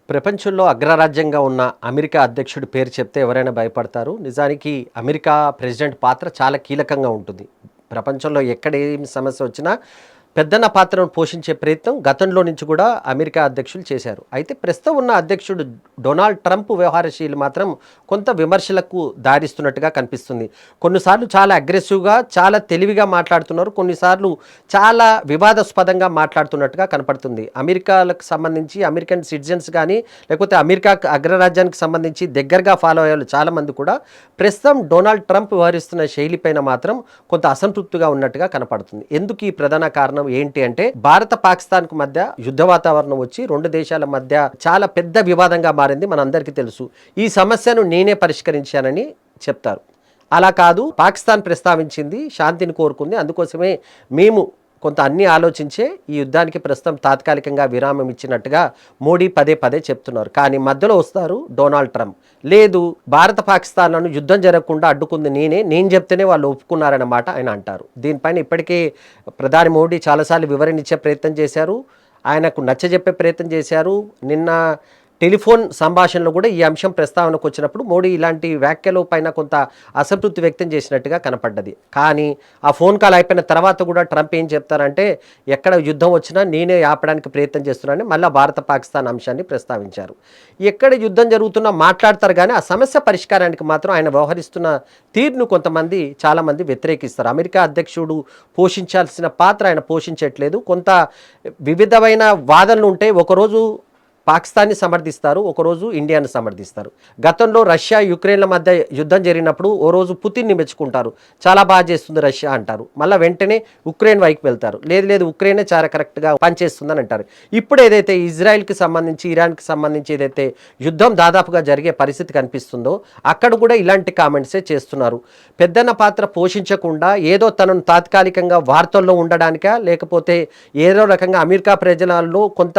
ప్రపంచంలో అగ్రరాజ్యంగా ఉన్న అమెరికా అధ్యక్షుడి పేరు చెప్తే ఎవరైనా భయపడతారు. నిజానికి అమెరికా ప్రెసిడెంట్ పాత్ర చాలా కీలకంగా ఉంటుంది. ప్రపంచంలో ఎక్కడ ఏమి సమస్య వచ్చినా పెద్దన్న పాత్రను పోషించే ప్రయత్నం గతంలో నుంచి కూడా అమెరికా అధ్యక్షులు చేశారు. అయితే ప్రస్తుతం ఉన్న అధ్యక్షుడు డొనాల్డ్ ట్రంప్ వ్యవహారశీలు మాత్రం కొంత విమర్శలకు దారిస్తున్నట్టుగా కనిపిస్తుంది. కొన్నిసార్లు చాలా అగ్రెసివ్‌గా, చాలా తెలివిగా మాట్లాడుతున్నారు. కొన్నిసార్లు చాలా వివాదాస్పదంగా మాట్లాడుతున్నట్టుగా కనపడుతుంది. అమెరికాలకు సంబంధించి అమెరికన్ సిటిజన్స్ కానీ, లేకపోతే అమెరికా అగ్రరాజ్యానికి సంబంధించి దగ్గరగా ఫాలో అయ్యేవాళ్ళు చాలామంది కూడా ప్రస్తుతం డొనాల్డ్ ట్రంప్ వ్యవహరిస్తున్న శైలిపైన మాత్రం కొంత అసంతృప్తిగా ఉన్నట్టుగా కనపడుతుంది. ఎందుకు ఈ ప్రధాన కారణం ఏంటి అంటే, భారత పాకిస్తాన్కు మధ్య యుద్ధ వాతావరణం వచ్చి రెండు దేశాల మధ్య చాలా పెద్ద వివాదంగా మారింది. మనందరికీ తెలుసు. ఈ సమస్యను నేనే పరిష్కరించానని చెప్తారు. అలా కాదు, పాకిస్తాన్ ప్రస్తావించింది, శాంతిని కోరుకుంది, అందుకోసమే మేము కొంత అన్ని ఆలోచించే ఈ యుద్ధానికి ప్రస్తుతం తాత్కాలికంగా విరామం ఇచ్చినట్టుగా మోడీ పదే పదే చెప్తున్నారు. కానీ మధ్యలో వస్తారు డొనాల్డ్ ట్రంప్. లేదు, భారత పాకిస్తాన్లను యుద్ధం జరగకుండా అడ్డుకుంది నేను చెప్తేనే వాళ్ళు ఒప్పుకున్నారన్నమాట ఆయన అంటారు. దీనిపైన ఇప్పటికే ప్రధాని మోడీ చాలాసార్లు వివరణ ఇచ్చే ప్రయత్నం చేశారు. ఆయనకు నచ్చజెప్పే ప్రయత్నం చేశారు. నిన్న టెలిఫోన్ సంభాషణలో కూడా ఈ అంశం ప్రస్తావనకు వచ్చినప్పుడు మోడీ ఇలాంటి వ్యాఖ్యల పైన కొంత అసంతృప్తి వ్యక్తం చేసినట్టుగా కనపడ్డది. కానీ ఆ ఫోన్ కాల్ అయిపోయిన తర్వాత కూడా ట్రంప్ ఏం చెప్తారంటే, ఎక్కడ యుద్ధం వచ్చినా నేనే ఆపడానికి ప్రయత్నం చేస్తున్నానని మళ్ళీ భారత పాకిస్తాన్ అంశాన్ని ప్రస్తావించారు. ఎక్కడ యుద్ధం జరుగుతున్నా మాట్లాడతారు, కానీ ఆ సమస్య పరిష్కారానికి మాత్రం ఆయన వ్యవహరిస్తున్న తీరును కొంతమంది చాలామంది వ్యతిరేకిస్తారు. అమెరికా అధ్యక్షుడు పోషించాల్సిన పాత్ర ఆయన పోషించట్లేదు. కొంత వివిధమైన వాదనలు ఉంటాయి. ఒకరోజు పాకిస్తాన్ని సమర్థిస్తారు, ఒకరోజు ఇండియాను సమర్థిస్తారు. గతంలో రష్యా యుక్రెయిన్ల మధ్య యుద్ధం జరిగినప్పుడు ఓ రోజు పుతిన్ని మెచ్చుకుంటారు, చాలా బాగా చేస్తుంది రష్యా అంటారు. మళ్ళీ వెంటనే ఉక్రెయిన్ వైపు వెళ్తారు, లేదు ఉక్రెయినే చాలా కరెక్ట్గా పనిచేస్తుందని అంటారు. ఇప్పుడు ఏదైతే ఇజ్రాయెల్కి సంబంధించి, ఇరాన్కి సంబంధించి ఏదైతే యుద్ధం దాదాపుగా జరిగే పరిస్థితి కనిపిస్తుందో అక్కడ కూడా ఇలాంటి కామెంట్సే చేస్తున్నారు. పెద్దన్న పాత్ర పోషించకుండా ఏదో తనను తాత్కాలికంగా వార్తల్లో ఉండడానికా, లేకపోతే ఏదో రకంగా అమెరికా ప్రజలలో కొంత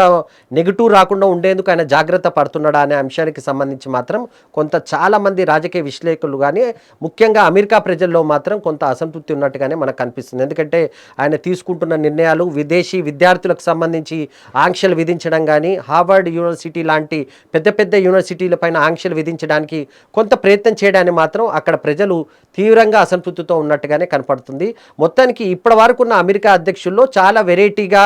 నెగిటివ్ రాకుండా ఉండేందుకు ఆయన జాగ్రత్త పడుతున్నాడా అనే అంశానికి సంబంధించి మాత్రం కొంత చాలామంది రాజకీయ విశ్లేషకులు కానీ, ముఖ్యంగా అమెరికా ప్రజల్లో మాత్రం కొంత అసంతృప్తి ఉన్నట్టుగానే మనకు కనిపిస్తుంది. ఎందుకంటే ఆయన తీసుకుంటున్న నిర్ణయాలు విదేశీ విద్యార్థులకు సంబంధించి ఆంక్షలు విధించడం కానీ, హార్వర్డ్ యూనివర్సిటీ లాంటి పెద్ద పెద్ద యూనివర్సిటీలపైన ఆంక్షలు విధించడానికి కొంత ప్రయత్నం చేయడాన్ని మాత్రం అక్కడ ప్రజలు తీవ్రంగా అసంతృప్తితో ఉన్నట్టుగానే కనపడుతుంది. మొత్తానికి ఇప్పటి వరకు ఉన్న అమెరికా అధ్యక్షుల్లో చాలా వెరైటీగా,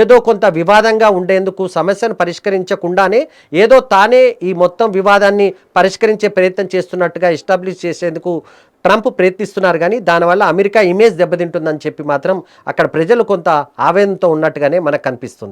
ఏదో కొంత వివాదంగా ఉండేందుకు, సమస్యను పరిష్కరించకుండానే ఏదో తానే ఈ మొత్తం వివాదాన్ని పరిష్కరించే ప్రయత్నం చేస్తున్నట్టుగా ఎస్టాబ్లిష్ చేసేందుకు ట్రంప్ ప్రయత్నిస్తున్నారు. కానీ దానివల్ల అమెరికా ఇమేజ్ దెబ్బతింటుందని చెప్పి మాత్రం అక్కడ ప్రజలు కొంత ఆవేదనతో ఉన్నట్టుగానే మనకు కనిపిస్తుంది.